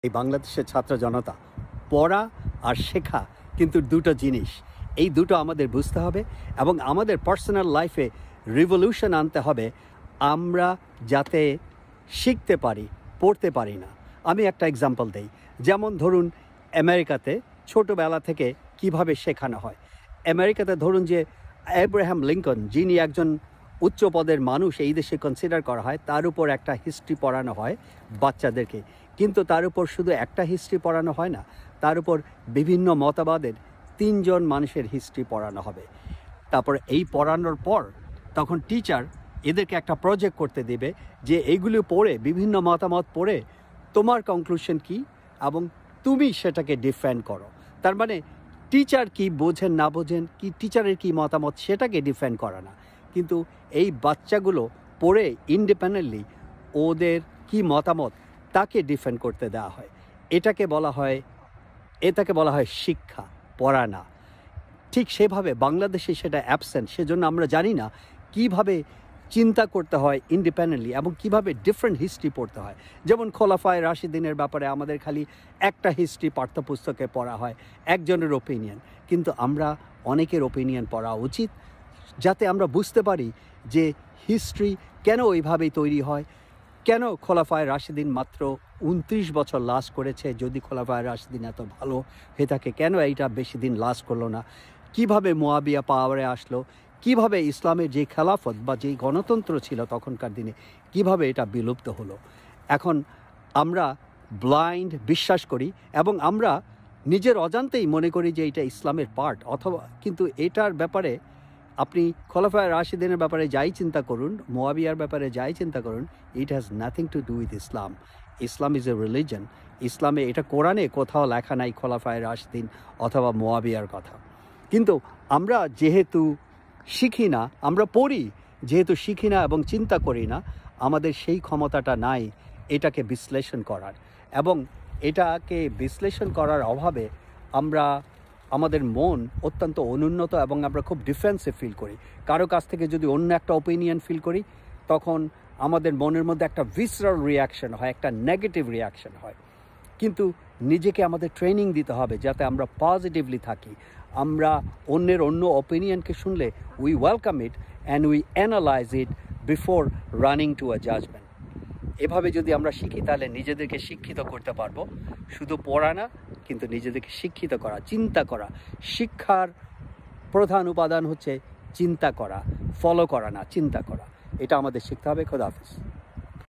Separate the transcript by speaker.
Speaker 1: এই বাংলাদেশের ছাত্র জনতা, পড়া আর শেখা কিন্তু দুটো জিনিস। এই দুটো আমাদের বুঝতে হবে এবং আমাদের পার্সোনাল লাইফে রিভলিউশন আনতে হবে, আমরা যাতে শিখতে পারি, পড়তে পারি না। আমি একটা এক্সাম্পল দেই। যেমন ধরুন আমেরিকাতে ছোটোবেলা থেকে কিভাবে শেখানো হয়। আমেরিকাতে ধরুন যে অ্যাব্রাহাম লিঙ্কন, যিনি একজন উচ্চ পদের মানুষ এই দেশে কনসিডার করা হয়, তার উপর একটা হিস্ট্রি পড়ানো হয় বাচ্চাদেরকে। কিন্তু তার উপর শুধু একটা হিস্ট্রি পড়ানো হয় না, তার উপর বিভিন্ন মতবাদের 3 জন মানুষের হিস্ট্রি পড়ানো হবে। তারপর এই পড়ানোর পর তখন টিচার এদেরকে একটা প্রজেক্ট করতে দেবে যে এইগুলো পড়ে, বিভিন্ন মতামত পড়ে তোমার কনক্লুশন কী এবং তুমি সেটাকে ডিফেন্ড করো। তার মানে টিচার কি বোঝেন না বোঝেন, কি টিচারের কি মতামত সেটাকে ডিফেন্ড করা না, কিন্তু এই বাচ্চাগুলো পড়ে ইন্ডিপেন্ডেন্টলি ওদের কি মতামত তাকে ডিফেন্ড করতে দেওয়া হয়। এটাকে বলা হয় শিক্ষা, পড়া না। ঠিক সেভাবে বাংলাদেশে সেটা অ্যাবসেন্ট। সেজন্য আমরা জানি না কিভাবে চিন্তা করতে হয় ইন্ডিপেন্ডেন্টলি এবং কিভাবে ডিফারেন্ট হিস্ট্রি পড়তে হয়। যেমন খোলাফায়ে রাশিদিনের ব্যাপারে আমাদের খালি একটা হিস্ট্রি পাঠ্যপুস্তকে পড়া হয়, একজনের ওপিনিয়ন। কিন্তু আমরা অনেকের ওপিনিয়ন পড়া উচিত, যাতে আমরা বুঝতে পারি যে হিস্ট্রি কেন ওইভাবেই তৈরি হয়, কেন খোলাফায়ে রাশিদিন মাত্র 29 বছর লাস্ট করেছে। যদি খোলাফায়ে রাশিদিন এত ভালো হয়ে থাকে, কেন এইটা বেশি দিন লাস্ট করলো না, কিভাবে মুয়াবিয়া পাওয়ারে আসলো, কিভাবে ইসলামের যে খেলাফত বা যেই গণতন্ত্র ছিল তখনকার দিনে, কিভাবে এটা বিলুপ্ত হলো। এখন আমরা ব্লাইন্ড বিশ্বাস করি এবং আমরা নিজের অজান্তেই মনে করি যে এটা ইসলামের পার্ট, অথবা কিন্তু এটার ব্যাপারে আপনি খোলাফায়ে রাশিদিনের ব্যাপারে যাই চিন্তা করুন, মুয়াবিয়ার ব্যাপারে যাই চিন্তা করুন, it has nothing to do with Islam. Islam is a religion. ইসলামে এটা কোরআনে কোথাও লেখা নাই খোলাফায়ে রাশিদিন অথবা মুয়াবিয়ার কথা। কিন্তু আমরা যেহেতু শিখি না, আমরা পড়ি, যেহেতু শিখি না এবং চিন্তা করি না, আমাদের সেই ক্ষমতাটা নাই এটাকে বিশ্লেষণ করার। এবং এটাকে বিশ্লেষণ করার অভাবে আমাদের মন অত্যন্ত অনুন্নত এবং আমরা খুব ডিফেন্সিভ ফিল করি। কারো কাছ থেকে যদি অন্য একটা ওপিনিয়ন ফিল করি, তখন আমাদের মনের মধ্যে একটা ভিসরাল রিয়াকশন হয়, একটা নেগেটিভ রিয়াকশন হয়। কিন্তু নিজেকে আমাদের ট্রেনিং দিতে হবে যাতে আমরা পজিটিভলি থাকি। আমরা অন্য ওপিনিয়নকে শুনলে we welcome it and we analyze it before running to a judgement. এভাবে যদি আমরা শিখি, তাহলে নিজেদেরকে শিক্ষিত করতে পারবো। শুধু পড়া না, কিন্তু নিজেদেরকে শিক্ষিত করা, চিন্তা করা। শিক্ষার প্রধান উপাদান হচ্ছে চিন্তা করা, ফলো করা না, চিন্তা করা। এটা আমাদের শিখতে হবে। খোদা হাফেজ।